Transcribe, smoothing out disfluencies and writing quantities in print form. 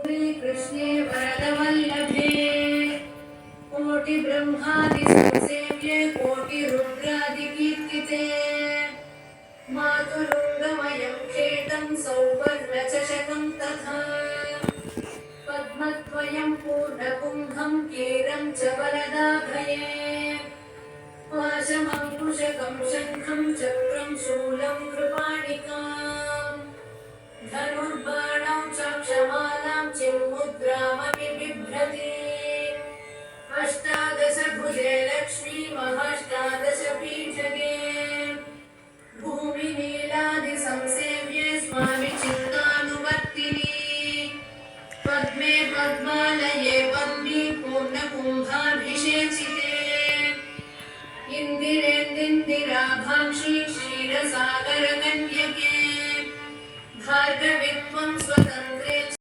कृष्णे वरदवल्लभे कोटिब्रह्मादिसंसेव्ये कोटिरुद्रादिकीर्तिते मातुलुङ्गमयं खेटं सौवर्णचषकं तथा पद्मद्वयं पूर्णकुम्भं केरं च वरदाभये पाशमङ्कुशकं शङ्खं चक्रं शूलं कृपाणिकाम् धनुर्बाणं चक्षमालां चिन्मुद्रामपि बिभ्रति अष्टादशभुजे लक्ष्मी महाष्टादशपीठगे भूमिनीलादिसंसेव्ये स्वामि चिन्तानुवर्तिनि पद्मे पद्मालये पद्मी पूर्णकुम्भाभिषेचिते इन्दिरेन्दिराभाक्षी क्षीरसागरकन्यके भार्गवित्वं